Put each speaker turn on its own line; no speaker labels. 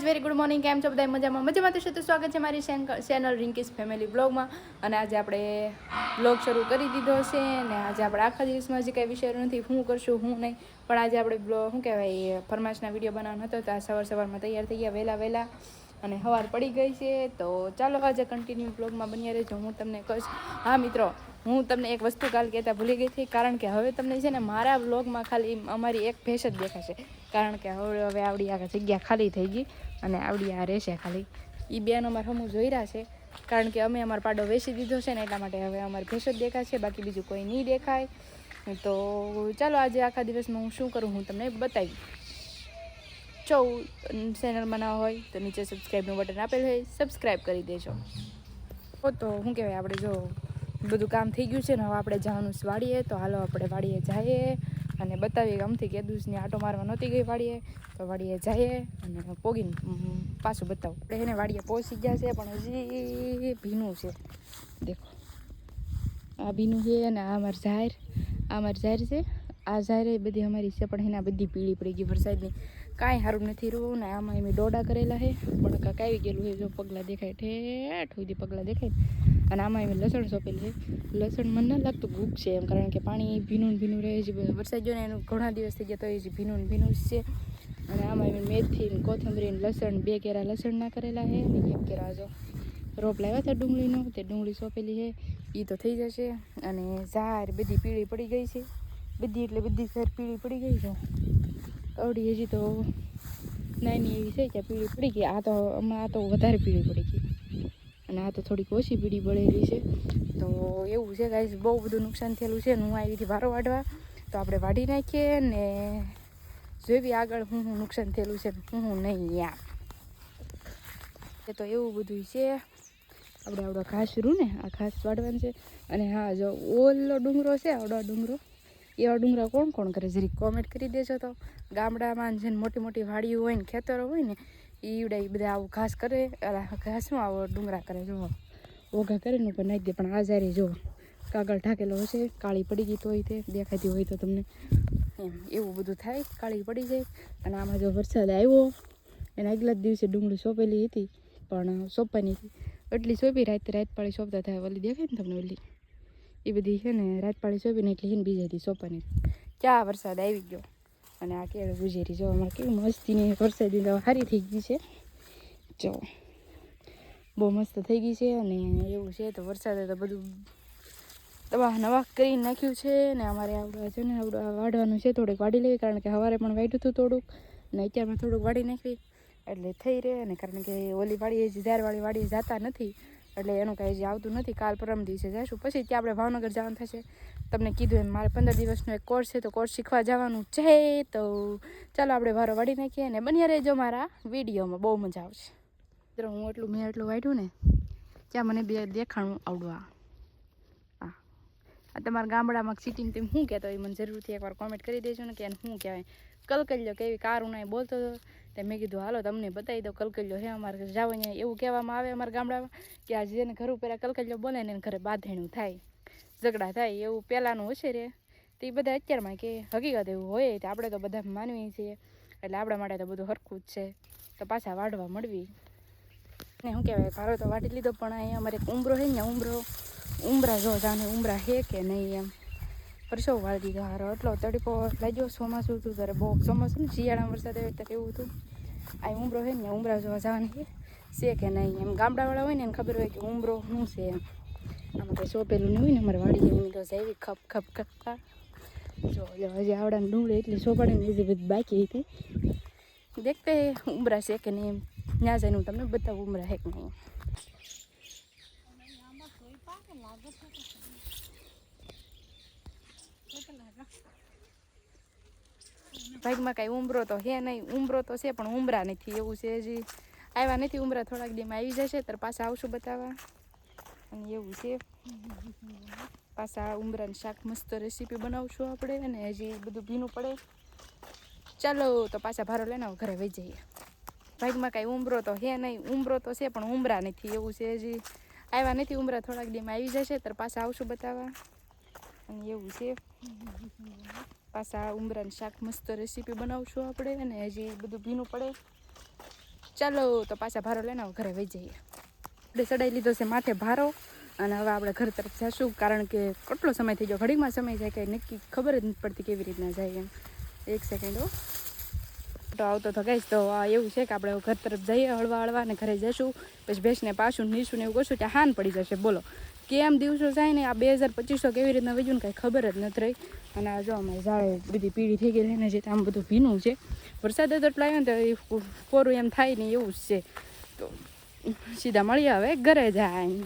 Very good morning. કેમ છો બધા? મજામાં તો છે. તો સ્વાગત છે મારી ચેનલ રિંકીસ ફેમિલી બ્લોગમાં. અને આજે આપણે બ્લોગ શરૂ કરી દીધો છે ને આજે આપણે આખા દિવસમાં હજી કંઈ વિચાર નથી શું કરશું શું નહીં, પણ આજે આપણે શું કહેવાય ફરમાશના વિડીયો બનાવવાનો હતો તો આ સવારમાં તૈયાર થઈ ગયા વહેલા અને સવાર પડી ગઈ છે. તો ચાલો આજે કન્ટિન્યુ બ્લોગમાં બન્યા રહેજો. હું તમને કહીશ. હા મિત્રો, હું તમને એક વસ્તુ કાલ કહેતા ભૂલી ગઈ હતી, કારણ કે હવે તમને છે ને મારા બ્લોગમાં ખાલી અમારી એક ભેંસ જ દેખાશે, કારણ કે હવે આવડી આ જગ્યા ખાલી થઈ ગઈ અને આવડી આ રહેશે ખાલી. એ બેનો અમારે હમું જોઈ રહ્યા છે, કારણ કે અમે અમારો પાડો વેચી દીધો છે ને એટલા માટે હવે અમારી ભેંસ જ દેખાશે, બાકી બીજું કોઈ નહીં દેખાય. તો ચાલો આજે આખા દિવસમાં હું શું કરું હું તમને બતાવી. જો ચેનલમાં ના હોય તો નીચે સબસ્ક્રાઈબનું બટન આપેલું હોય, સબસ્ક્રાઈબ કરી દેજો. તો શું કહેવાય, આપણે જો બધું કામ થઈ ગયું છે ને હવે આપણે જવાનું વાડીએ. તો હાલો આપણે વાડીએ જઈએ અને બતાવીએ કે અમથી કેદુસની આટો મારવા નહોતી ગઈ વાડીએ, તો વાડીએ જઈએ અને પોગીને પાછું બતાવું. આપણે એને વાડીએ પહોંચી ગયા છે પણ હજી ભીનું છે. દેખો આ ભીનું છે અને આ અમારી ઝાર છે. આ ઝાર બધી અમારી છે પણ એના બધી પીળી પડી ગઈ વરસાદની, કાંઈ સારું નથી રહ્યું. ને આમાં એમ ડોડા કરેલા છે, બળકા કાવી ગયેલું છે. જો પગલાં દેખાય ઠેઠ સુધી પગલાં દેખાય. અને આમાં એમ લસણ સોંપેલું છે. લસણ મને ન લાગતું ગુગ છે એમ, કારણ કે પાણી ભીનું રહે છે. વરસાદ જો ને એનું ઘણા દિવસ થઈ ગયા તો એ ભીનું જ છે. અને આમાં એમ મેથી કોથમરી લસણ 2 કેરા લસણના કરેલા છે ને 1 કેરા જો રોપ લાવ્યા હતા ડુંગળીનો, તે ડુંગળી સોંપેલી છે. એ તો થઈ જશે. અને ઝાર બધી પીળી પડી ગઈ છે, બધી એટલે બધી ઝાર પીળી પડી ગઈ છે. અવડી હજી તો નાની એવી છે ત્યાં પીળી પડી ગઈ. આ તો વધારે પીળી પડી ગઈ અને આ તો થોડીક ઓછી પીળી પડેલી છે. તો એવું છે ગાઈસ, બહુ બધું નુકસાન થયેલું છે. હું આવી હતી વારો વાઢવા, તો આપણે વાઢી નાખીએ ને જોઈ આગળ હું નુકસાન થયેલું છે હું નહીં યાર. તો એવું બધું છે. આપણે આવડો ઘાસ રૂ ને આ ઘાસ વાઢવાનું છે. અને હા, જો ઓલો ડુંગરો છે, આવડો ડુંગરો, એવા ડુંગરા કોણ કરે જરીક કોમેન્ટ કરી દેજો. તો ગામડામાં જેને મોટી મોટી વાડીઓ હોય ને ખેતરો હોય ને ઈવડા એ બધા આવું ઘાસ કરે, ઘાસમાં આવો ડુંગરા કરે. જો ઓઘા કરીને ઉપર નાખી દે, પણ આ જારી જો કાગળ ઢાકેલો હશે, કાળી પડી ગઈ તોય તે દેખાતી હોય તો તમને એમ એવું બધું થાય, કાળી પડી જાય. અને આમાં જો વરસાદ આવ્યો એના આગલા જ દિવસે ડુંગળી સોંપેલી હતી પણ સોંપવાની હતી એટલી સોંપી રાત પાળી સોંપતા થાય. ઓલી દેખાય ને તમને ઓલી એ બધી છે ને રાત પાળી સોંપીને એટલી એને બીજા દી સોંપવાની. ક્યાં વરસાદ આવી ગયો. અને આ કેળું ગુજેરી જો અમારે કેવી મસ્તીની વરસાદી તો સારી થઈ ગઈ છે. જો બહુ મસ્ત થઈ ગઈ છે. અને એવું છે તો વરસાદે તો બધું નવા કરી નાખ્યું છે. ને અમારે આવડે છે ને વાઢવાનું છે, થોડુંક વાઢી લેવી, કારણ કે સવારે પણ વાઢ્યું હતું થોડુંક ને અત્યારમાં થોડુંક વાઢી નાખવી એટલે થઈ રહે. અને કારણ કે ઓલી વાડીએ ઝારવાળી વાડીએ જતા નથી એટલે એનું કાંઈ હજી આવતું નથી. કાલ પરમ દિવસે જઈશું, પછી ત્યાં આપણે ભાવનગર જવાનું થશે. તમને કીધું એમ મારે 15 દિવસનો એક કોર્સ છે, તો કોર્સ શીખવા જવાનું છે. તો ચાલો આપણે વારો વાળી નાખીએ અને બન્યા રહેજો મારા વિડીયોમાં, બહુ મજા આવશે. મિત્રો મેં એટલું વાઢ્યું ને ત્યાં મને બે દેખાણું આવડવા. આ તમારા ગામડામાં સિટીમાં તેમ શું કહેતો હોય મને જરૂરથી એકવાર કોમેન્ટ કરી દેજો ને કે એને શું કહેવાય. કલકલિયો કેવી કારું નહીં બોલતો હતો તે મેં કીધું હાલો તમને બતાવી દો કલકલિયો હે. અમારે જાવ અહીંયા એવું કહેવામાં આવે અમારા ગામડામાં કે આ જેને ઘર ઉપર કલકલિયો બોલે ને એને ઘરે બાંધણું થાય, ઝઘડા થાય, એવું પહેલાંનું હશે રે. તો એ બધા અત્યારમાં કે હકીકત એવું હોય તો આપણે તો બધા માનવીએ છીએ એટલે આપણા માટે તો બધું સરખું જ છે. તો પાછા વાઢવા મળવી ને શું કહેવાય, ભારો તો વાઢી લીધો. પણ અહીંયા અમારે એક ઉંબરો છે ને, ઉંબરા જો જાણે ઉંબરા હે કે નહીં એમ પરસો વાળી દીધો. હારો એટલો તડકો લાગ્યો. ચોમાસું હતું ત્યારે બહુ ચોમાસું ને શિયાળામાં વરસાદ આવે ત્યારે એવું હતું. આ ઉંબરો છે ને ઉંબરા જોવા જવાની છે કે નહીં એમ ગામડાવાળા હોય ને એને ખબર હોય કે ઉંબરો શું છે એમ. આમાં કંઈ સોંપેલું નહીં હોય ને અમારે વાડી એની તો એવી ખપ જો હજી આવડાને ડુંગળી એટલી સોંપાડીને હજી બધી બાકી હતી. દેખતે ઉંબરા છે કે નહીં એમ ત્યાં જઈને હું તમને બતાવું ઉંબરા છે કે નહીં. ભાગમાં કાંઈ ઉંબરો તો હે નહીં, ઉંબરો તો છે પણ ઉંબરા નથી એવું છે. હજી આવ્યા નથી ઉંબરા, થોડાક દીમાં આવી જશે ત્યારે પાછા આવશું બતાવવા. અને એવું છે પાછા ઉંબરાનું શાક મસ્ત રેસીપી બનાવશું આપણે. અને હજી બધું ભીનું પડે. ચાલો તો પાછા ભારો લઈને ઘરે વહી જઈએ. ભાગમાં કાંઈ ઉંબરો તો હે નહીં, ઉંબરો તો છે પણ ઉંબરા નથી એવું છે. હજી આવ્યા નથી ઉંબરા, થોડાક દીમાં આવી જશે ત્યારે પાછા આવશું બતાવવા. અને એવું છે પાછા ઉંબરાનું શાક મસ્ત રેસીપી બનાવશું આપણે. અને હજી બધું ભીનું પડે. ચાલો તો પાછા ભારો લઈને ઘરે વહી જઈએ. આપણે ચડાવી લીધો છે માથે ભારો અને હવે આપણે ઘર તરફ જઈશું, કારણ કે કેટલો સમય થઈ ગયો, ઘડીમાં સમય જાય કંઈ નક્કી ખબર જ નથી પડતી કેવી રીતના જાય એમ. એક સેકન્ડ તો આવતો તો ગઈશ. તો એવું છે કે આપણે ઘર તરફ જઈએ હળવા હળવા અને ઘરે જઈશું, પછી ભેંસને પાછું નીશું ને એવું કરશું ત્યાં હાન પડી જશે. બોલો કેમ દિવસો જાય ને આ 2025 કેવી રીતના વજ્યું ને કાંઈ ખબર જ નથી રહી. અને આ જો અમારે ઝાડે બધી પીળી થઈ ગઈ ને જે આમ બધું ભીનું છે, વરસાદ જ એટલા આવ્યો ને તો કોરું એમ થાય નહીં એવું જ છે. તો સીધા મળીએ હવે ઘરે જાય.